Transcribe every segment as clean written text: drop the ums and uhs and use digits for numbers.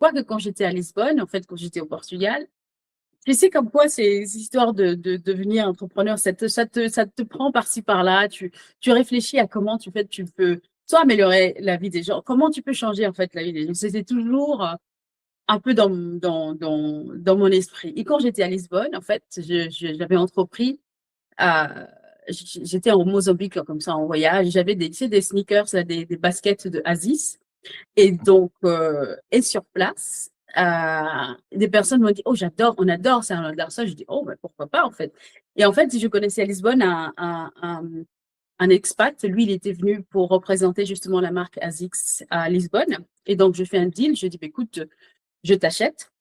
Quoique quand j'étais à Lisbonne, en fait, quand j'étais au Portugal, tu sais comme quoi ces histoires de devenir entrepreneur, ça te prend par-ci par-là. Tu réfléchis à comment tu peux soit améliorer la vie des gens, comment tu peux changer en fait la vie des gens. C'était toujours un peu dans mon esprit. Et quand j'étais à Lisbonne, en fait, j'avais entrepris, à, j'étais en Mozambique comme ça en voyage. J'avais tu sais, des sneakers, là, des baskets de Asis. Et donc, et sur place, des personnes m'ont dit, oh, j'adore, on adore ça, on adore ça. Je dis, oh, ben, pourquoi pas, en fait. Et en fait, je connaissais à Lisbonne un expat. Lui, il était venu pour représenter justement la marque ASICS à Lisbonne. Et donc, je fais un deal. Je dis, bah, écoute, je t'achète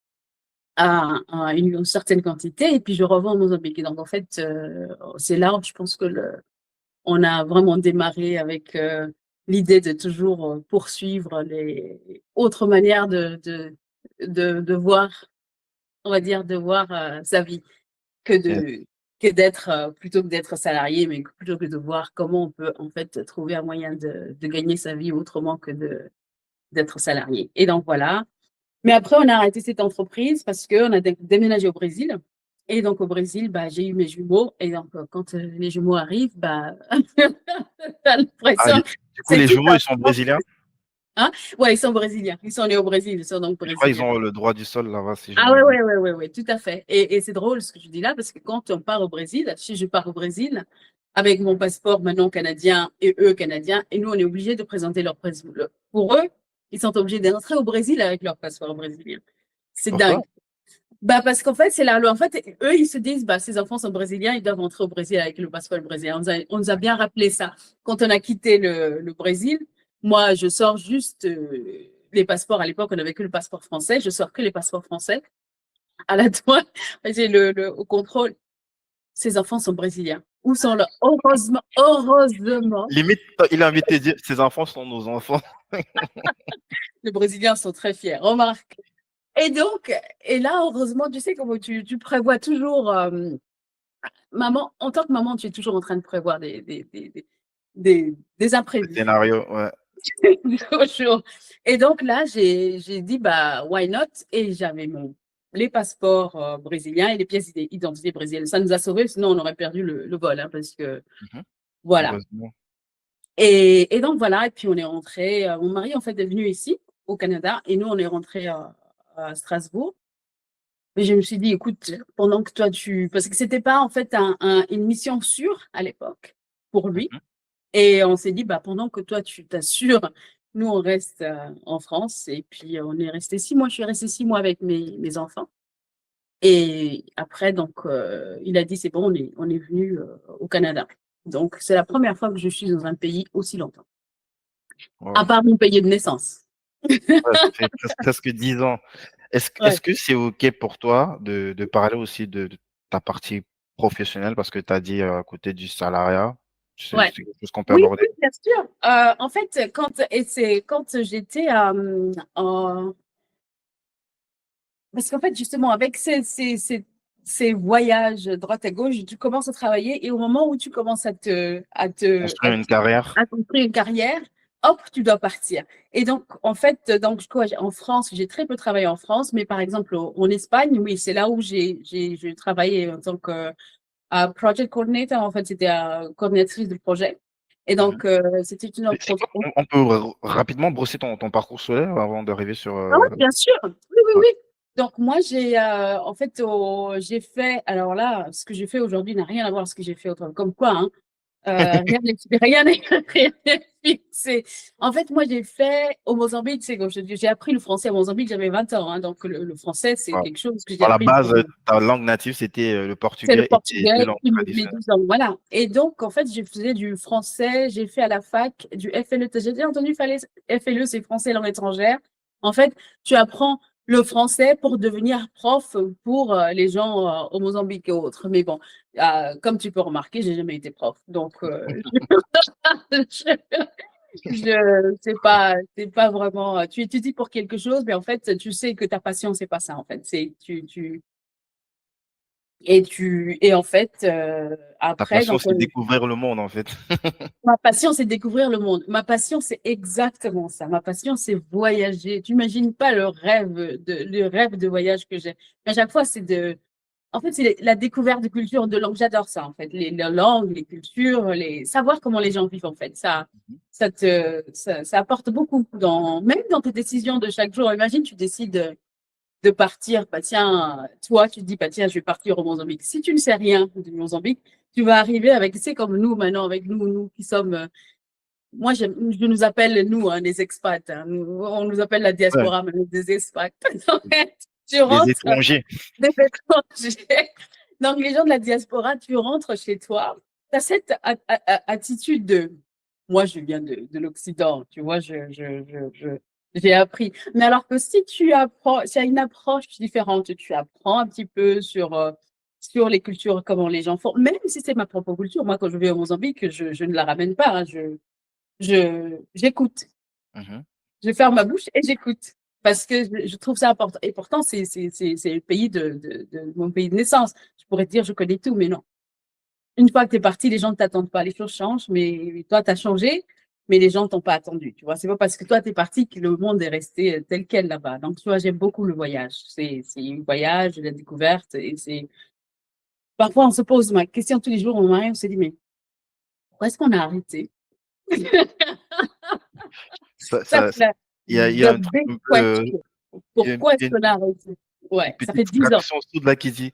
à une certaine quantité et puis je revends au Mozambique. Et donc, en fait, c'est là où je pense que on a vraiment démarré avec l'idée de toujours poursuivre les autres manières de voir, on va dire, de voir sa vie que Yes. que d'être, plutôt que d'être salarié, mais plutôt que de voir comment on peut en fait trouver un moyen de gagner sa vie autrement que d'être salarié. Et donc voilà. Mais après, on a arrêté cette entreprise parce qu'on a déménagé au Brésil. Et donc, au Brésil, bah, j'ai eu mes jumeaux. Et donc, quand les jumeaux arrivent, bah, t'as Ah, l'impression, du coup, c'est les tout jumeaux, un ils sont monde. brésiliens. Hein? Ouais, ils sont brésiliens. Ils sont nés au Brésil. Ils sont donc Je crois qu'ils brésiliens. ont le droit du sol là-bas, si je ne Ah ouais, m'abuse. ouais, ouais, ouais, ouais, tout à fait. Et c'est drôle ce que je dis là, parce que quand on part au Brésil, si je pars au Brésil, avec mon passeport maintenant canadien et eux canadiens, et nous, on est obligés de présenter leur passeport. Pour eux, ils sont obligés d'entrer au Brésil avec leur passeport brésilien. C'est Pourquoi? dingue. Bah parce qu'en fait, c'est la loi. En fait, eux, ils se disent, bah, ces enfants sont brésiliens, ils doivent entrer au Brésil avec le passeport brésilien. On nous a bien rappelé ça. Quand on a quitté le Brésil, moi, je sors juste les passeports. À l'époque, on n'avait que le passeport français. Je sors que les passeports français. À la douane, j'ai au contrôle. Ces enfants sont brésiliens. Où sont leurs? Heureusement, heureusement, Limite, il a invité à dire ces enfants sont nos enfants. les Brésiliens sont très fiers. Remarque. Et donc, et là, heureusement, tu sais comment tu prévois toujours. Maman, en tant que maman, tu es toujours en train de prévoir des Le imprévus. scénario, ouais. Toujours. Et donc là, j'ai dit, bah, why not? Et j'avais les passeports brésiliens et les pièces d'identité brésiliennes. Ça nous a sauvés, sinon on aurait perdu le vol, hein, parce que Mhm. voilà. Heureusement. Et donc voilà, et puis on est rentré. Mon mari, en fait, est venu ici, au Canada, et nous, on est rentré à Strasbourg. Mais je me suis dit, écoute, pendant que toi, parce que c'était pas en fait une mission sûre à l'époque pour lui. Mhm. Et on s'est dit, bah, pendant que toi, tu t'assures, nous, on reste en France. Et puis, on est resté 6 mois. Je suis restée 6 mois avec mes enfants. Et après, donc, il a dit, c'est bon, on est venu au Canada. Donc, c'est la première fois que je suis dans un pays aussi longtemps, à Ouais. part mon pays de naissance. Ouais, ça fait presque 10 ans. Est-ce, Ouais. est-ce que c'est OK pour toi de parler aussi de ta partie professionnelle parce que tu as dit à côté du salariat, Ouais. c'est quelque chose qu'on peut Oui, aborder? oui, bien sûr. En fait, quand j'étais en, parce qu'en fait, justement, avec ces voyages droite à gauche, tu commences à travailler et au moment où tu commences Construire une carrière? à construire une carrière, hop, tu dois partir. Et donc, en fait, donc, quoi, en France, j'ai très peu travaillé en France, mais par exemple, en Espagne, oui, c'est là où j'ai travaillé en tant que project coordinator. En fait, c'était coordinatrice de projet. Et Mhm. donc, c'était une C'est quoi? entreprise. On peut rapidement brosser ton parcours scolaire avant d'arriver sur. Ah ouais, bien sûr. Oui, oui, Ouais. oui. Donc moi, en fait, j'ai fait, alors là, ce que j'ai fait aujourd'hui n'a rien à voir avec ce que j'ai fait autrement. Comme quoi, hein, rien n'est rien n'est fixé. En fait, moi, j'ai fait au Mozambique, c'est comme je dis, j'ai appris le français au Mozambique, j'avais 20 ans, hein, donc le français, c'est Ouais. quelque chose que j'ai À la appris. base, ta langue native, c'était le C'est le portugais et tes deux portugais, langues puis mes traditionnelles. 12 ans, voilà. Et donc, en fait, je faisais du français, j'ai fait à la fac du FLE. J'ai déjà entendu FLE, c'est français langue étrangère. En fait, tu apprends le français pour devenir prof pour les gens au Mozambique et autres. Mais bon, comme tu peux remarquer, j'ai jamais été prof. Donc, c'est pas vraiment, tu étudies pour quelque chose, mais en fait, tu sais que ta passion, c'est pas ça, en fait. Et en fait, Ta après, passion, donc, c'est découvrir le monde, en fait. ma passion, c'est découvrir le monde. Ma passion, c'est exactement ça. Ma passion, c'est voyager. Tu imagines pas le rêve de voyage que j'ai. À chaque fois, en fait, c'est la découverte de culture, de langue. J'adore ça, en fait. Les langues, les cultures, savoir comment les gens vivent, en fait. Ça apporte beaucoup même dans tes décisions de chaque jour. Imagine, tu décides de partir, bah tiens, toi, tu te dis, bah tiens, je vais partir au Mozambique. Si tu ne sais rien du Mozambique, tu vas arriver avec, tu sais, comme nous maintenant, avec nous qui sommes, moi, je nous appelle, nous, hein, les expats. Hein. On nous appelle la Ouais, diaspora, mais des expats. En fait, tu les rentres étrangers. des étrangers. Donc, les gens de la diaspora, tu rentres chez toi, tu as cette attitude de moi, je viens de l'Occident, tu vois, j'ai appris. Mais alors que si tu apprends, s'il y a une approche différente, tu apprends un petit peu sur les cultures, comment les gens font, même si c'est ma propre culture. Moi, quand je vais au Mozambique, je ne la ramène pas. Hein, j'écoute. Mhm. Je ferme ma bouche et j'écoute. Parce que je trouve ça important. Et pourtant, c'est le pays de mon pays de naissance. Je pourrais te dire, je connais tout, mais non. Une fois que tu es parti, les gens ne t'attendent pas. Les choses changent, mais toi, tu as changé, mais les gens ne t'ont pas attendu. Tu vois, c'est pas parce que toi, tu es parti que le monde est resté tel quel là-bas. Donc, tu vois, j'aime beaucoup le voyage. C'est un voyage, la découverte. Et c'est parfois, on se pose ma question tous les jours, on se dit, mais pourquoi est-ce qu'on a arrêté? Ça, Ça, ça, c'est la il y a the un truc big un peu, question. il y a Pourquoi est-ce une qu'on a arrêté? une Ouais, ça fait petite 10 ans. fraction sous de là qui dit,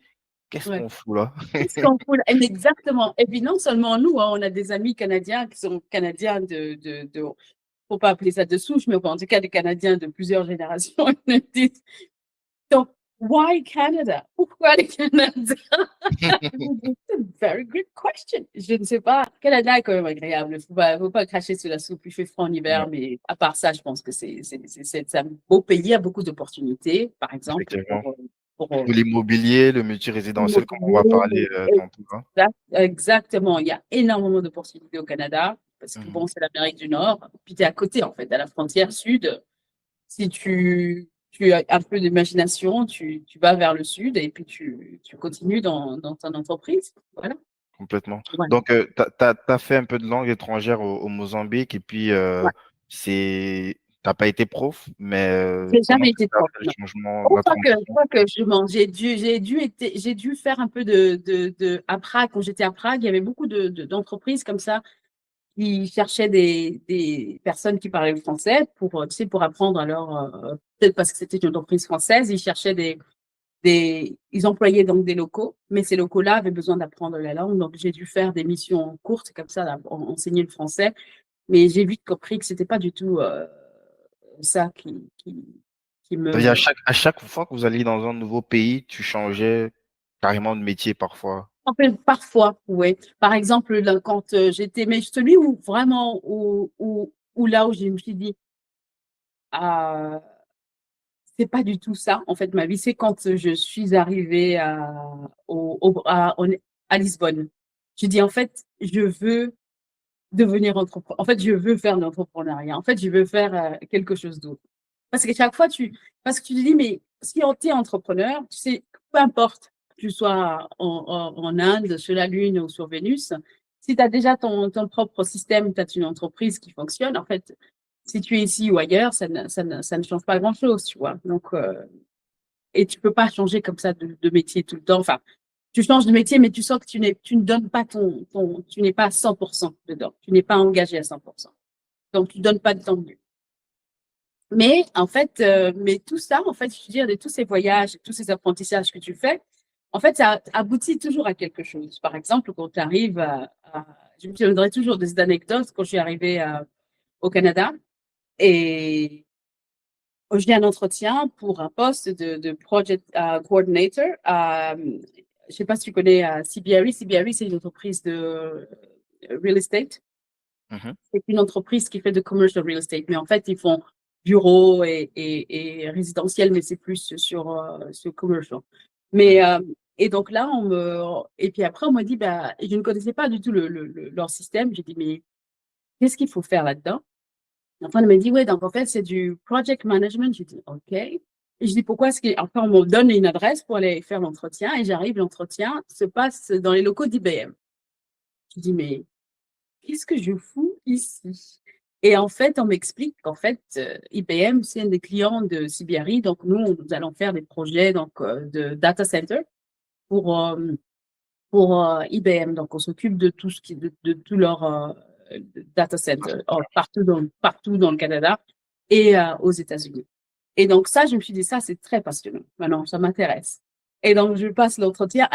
qu'est-ce Ouais. qu'on fout là? Qu'est-ce qu'on fout là? Exactement. Et puis non seulement nous, hein, on a des amis canadiens qui sont canadiens faut pas appeler ça de souche, mais en tout cas des Canadiens de plusieurs générations. Ils nous disent, donc, why Canada? Pourquoi les Canadiens? C'est une very good question. Je ne sais pas. Canada est quand même agréable. Faut pas cracher sur la soupe. Il fait froid en Ouais, hiver, mais à part ça, je pense que c'est un beau pays, a beaucoup d'opportunités, par exemple, effectivement. pour Pour l'immobilier, le multirésidentiel, comme on va parler l'immobilier. tantôt, hein. Exactement. Il y a énormément d'opportunités au Canada parce que Mhm. bon, c'est l'Amérique du Nord. Puis tu es à côté, en fait, à la frontière sud. Si tu as un peu d'imagination, tu vas vers le sud et puis tu continues dans ton entreprise. Voilà. Complètement. Voilà. Donc, t'as fait un peu de langue étrangère au Mozambique et puis Ouais. t'as pas été prof, mais J'ai comment jamais tu été as prof, fait le non. changement, la transition? Pas que je mens. J'ai dû faire un peu à Prague. Quand j'étais à Prague, il y avait beaucoup d'entreprises comme ça qui cherchaient des personnes qui parlaient le français pour, tu sais, pour apprendre à peut-être parce que c'était une entreprise française, ils cherchaient ils employaient donc des locaux, mais ces locaux-là avaient besoin d'apprendre la langue. Donc, j'ai dû faire des missions courtes comme ça, enseigner le français. Mais j'ai vite compris que c'était pas du tout ça qui C'est-à-dire me. à chaque fois que vous alliez dans un nouveau pays, tu changeais carrément de métier parfois. En fait, parfois, oui. Par exemple, là, quand j'étais, mais celui où vraiment, où là où je me suis dit, ah, c'est pas du tout ça, en fait, ma vie, c'est quand je suis arrivée à Lisbonne. Je dis, en fait, je veux devenir entrepreneur. En fait, je veux faire de l'entrepreneuriat. En fait, je veux faire quelque chose d'autre. Parce que chaque fois, parce que tu te dis, mais si on est entrepreneur, tu sais, peu importe que tu sois en Inde, sur la Lune ou sur Vénus, si tu as déjà ton propre système, tu as une entreprise qui fonctionne, en fait, si tu es ici ou ailleurs, ça ne change pas grand-chose, tu vois. Donc, et tu peux pas changer comme ça de métier tout le temps. Enfin, tu changes de métier, mais tu sens que tu ne donnes pas tu n'es pas à 100% dedans. Tu n'es pas engagé à 100%. Donc, tu donnes pas de temps de vue. Mais en fait, mais tout ça, en fait, je veux dire, de tous ces voyages, tous ces apprentissages que tu fais, en fait, ça aboutit toujours à quelque chose. Par exemple, quand tu arrives je me souviendrai toujours des anecdotes quand je suis arrivée au Canada et j'ai un entretien pour un poste de project coordinator. Je sais pas si tu connais CBRE. CBRE, c'est une entreprise de real estate. Mhm. C'est une entreprise qui fait de commercial real estate, mais en fait, ils font bureau et résidentiel, mais c'est plus sur commercial. Mais, Mhm. et donc là, et puis après, on m'a dit, bah, je ne connaissais pas du tout leur système. J'ai dit, mais qu'est-ce qu'il faut faire là-dedans? Enfin, on m'a dit, ouais, donc en fait, c'est du project management. J'ai dit, OK. Et je dis: «Pourquoi est-ce que» après on me donne une adresse pour aller faire l'entretien et j'arrive, l'entretien se passe dans les locaux d'IBM. Je dis: «Mais qu'est-ce que je fous ici?» Et en fait, on m'explique qu'en fait, IBM, c'est un des clients de CBRE, donc nous allons faire des projets donc de data center pour, IBM. Donc on s'occupe de tout ce qui de tout leur, data center, partout dans le Canada et aux États-Unis. Et donc ça, je me suis dit: «Ça, c'est très passionnant. Maintenant, ça m'intéresse» et donc je passe l'entretien.